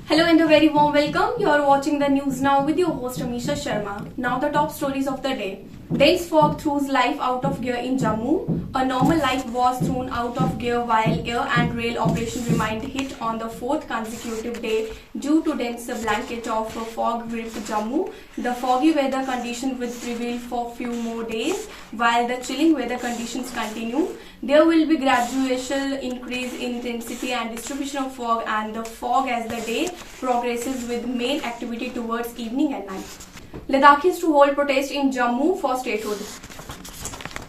Hello and a very warm welcome. You are watching the news now with your host Amisha Sharma. Now the top stories of the day. Dense fog throws life out of gear in Jammu. A normal life was thrown out of gear while air and rail operation remained hit on the fourth consecutive day due to dense blanket of fog gripped Jammu. The foggy weather condition will prevail for few more days while the chilling weather conditions continue. There will be gradual increase in intensity and distribution of fog and the fog as the day progresses with main activity towards evening and night. Ladakhis to hold protest in Jammu for statehood.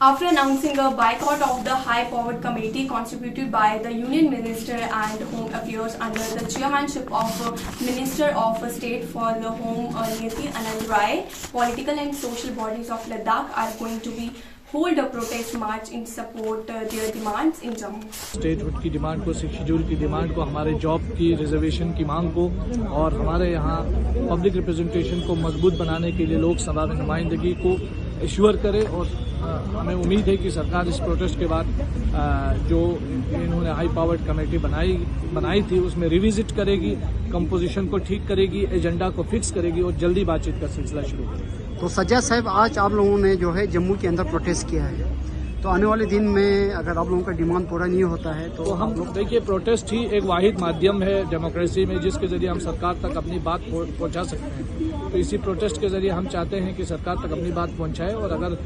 After announcing a boycott of the high-powered committee constituted by the Union Minister and Home Affairs under the chairmanship of Minister of State for the Home Niyati Anand Rai, political and social bodies of Ladakh are going to be hold a protest march in support their demands in Jammu. Statehood की demand को, six schedule की demand को, हमारे job की reservation की मांग को और हमारे यहाँ पब्लिक रिप्रेजेंटेशन को मजबूत बनाने के लिए लोकसभा में नुमाइंदगी को एश्योर करे और हमें उम्मीद है कि सरकार इस प्रोटेस्ट के बाद जो इन्होंने हाई पावर्ड कमेटी बनाई थी उसमें रिविजिट करेगी, कंपोजिशन को ठीक करेगी, एजेंडा को फिक्स करेगी और जल्दी बातचीत का सिलसिला शुरू करेगी। तो सज्जाद साहब, आज आप लोगों ने जो है जम्मू के अंदर प्रोटेस्ट किया है, तो आने वाले दिन में अगर आप लोगों का डिमांड पूरा नहीं होता है तो हम लोग देखिए, प्रोटेस्ट ही एक वाहिद माध्यम है डेमोक्रेसी में जिसके जरिए हम सरकार तक अपनी बात पहुंचा सकते हैं। तो इसी प्रोटेस्ट के जरिए हम चाहते हैं कि सरकार तक अपनी बात पहुंचाए और अगर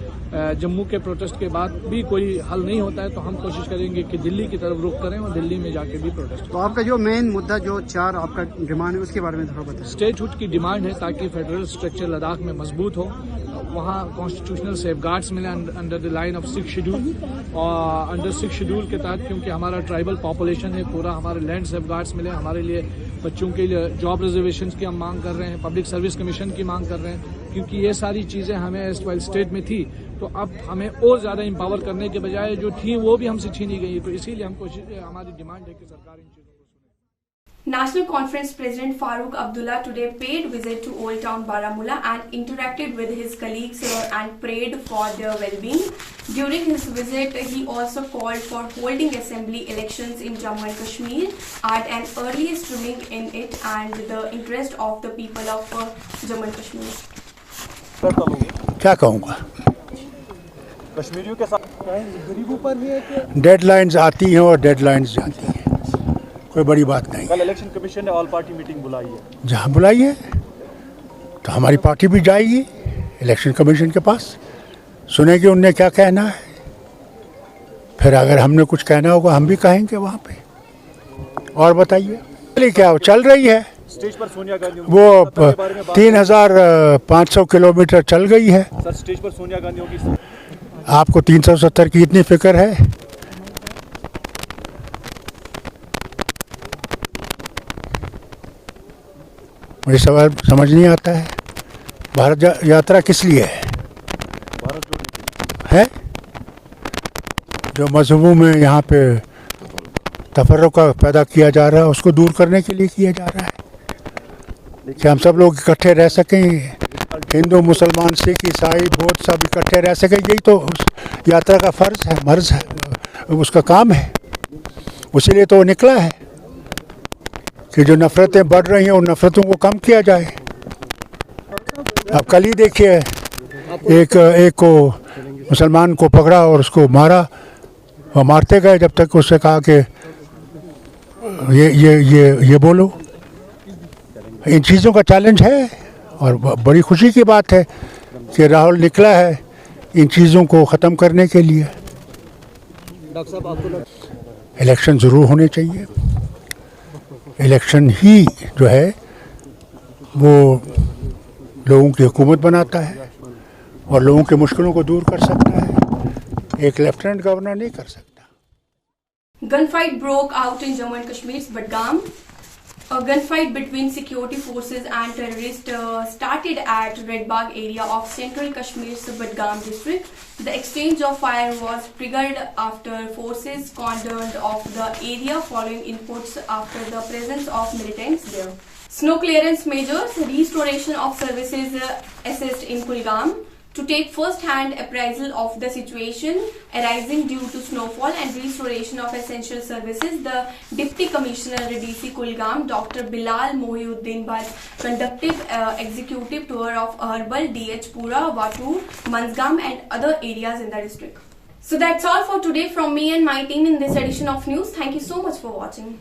जम्मू के प्रोटेस्ट के बाद भी कोई हल नहीं होता है तो हम कोशिश करेंगे कि दिल्ली की तरफ रुख करें और दिल्ली में जाके भी प्रोटेस्ट। तो आपका जो मेन मुद्दा जो चार आपका डिमांड है उसके बारे में थोड़ा बताएं। स्टेटहुड की डिमांड है ताकि फेडरल स्ट्रक्चर लद्दाख में मजबूत हो, वहाँ कॉन्स्टिट्यूशनल सेफगार्ड्स मिले under the line of six schedule और अंडर सिक्स शेड्यूल के तहत, क्योंकि हमारा ट्राइबल पॉपुलेशन है पूरा, हमारे लैंड सेफगार्ड्स मिले, हमारे लिए बच्चों के लिए जॉब रिजर्वेशन की हम मांग कर रहे हैं, पब्लिक सर्विस कमीशन की मांग कर रहे हैं, क्योंकि ये सारी चीज़ें हमें एस्टवाइल स्टेट में थी तो अब हमें और ज़्यादा एम्पावर करने के बजाय जो थी वो भी हमसे छीनी गई। तो इसीलिए हम हमारी डिमांड है कि सरकार इन चीज़ों को सुने। National Conference President Farooq Abdullah today paid visit to Old Town Baramulla and interacted with his colleagues here and prayed for their well-being. During his visit, he also called for holding assembly elections in Jammu and Kashmir at an earliest ruling in it and the interest of the people of Jammu and Kashmir. क्या कहूँगा, कश्मीरियों के साथ गरीबों पर भी है। Deadlines आती हैं और डेडलाइंस जाती हैं, कोई बड़ी बात नहीं। कल इलेक्शन कमीशन ने ऑल पार्टी मीटिंग बुलाई है, जहाँ बुलाई है तो हमारी पार्टी भी जाएगी इलेक्शन कमीशन के पास, सुनेगी उनने क्या कहना है, फिर अगर हमने कुछ कहना होगा हम भी कहेंगे वहाँ पे। और बताइए क्या चल रही है। स्टेज पर सोनिया गांधी वो 3500 किलोमीटर चल गई है। सर, स्टेज पर सोनिया गांधी की आपको 370 की इतनी फिक्र है? मुझे सवाल समझ नहीं आता है, भारत यात्रा किस लिए है? जो मजहबों में यहाँ पे तफर्रुका पैदा किया जा रहा है उसको दूर करने के लिए किया जा रहा है कि हम सब लोग इकट्ठे रह सकें, हिंदू मुसलमान सिख ईसाई बौद्ध सब इकट्ठे रह सकें। यही तो यात्रा का मर्ज है, उसका काम है। उसीलिए तो निकला है कि जो नफ़रतें बढ़ रही हैं उन नफ़रतों को कम किया जाए। अब कल ही देखिए, एक को मुसलमान को पकड़ा और उसको मारा और मारते गए जब तक उससे कहा कि ये बोलो। इन चीज़ों का चैलेंज है और बड़ी खुशी की बात है कि राहुल निकला है इन चीज़ों को ख़त्म करने के लिए। इलेक्शन ज़रूर होने चाहिए। इलेक्शन ही जो है वो लोगों की हुकूमत बनाता है और लोगों की मुश्किलों को दूर कर सकता है, एक लेफ्टिनेंट गवर्नर नहीं कर सकता। Gunfight broke out in Jammu and Kashmir's Budgam. A gunfight between security forces and terrorists started at Red Bagh area of central Kashmir's Budgam district. The exchange of fire was triggered after forces cordoned off the area following inputs after the presence of militants there. Snow clearance measures, restoration of services assessed in Kulgam. To take first-hand appraisal of the situation arising due to snowfall and restoration of essential services, the Deputy Commissioner DC Kulgam, Dr. Bilal Mohiuddin Bhatt, conducted executive tour of Aharbal, DH Pura, Watur, Manzgam and other areas in the district. So that's all for today from me and my team in this edition of news. Thank you so much for watching.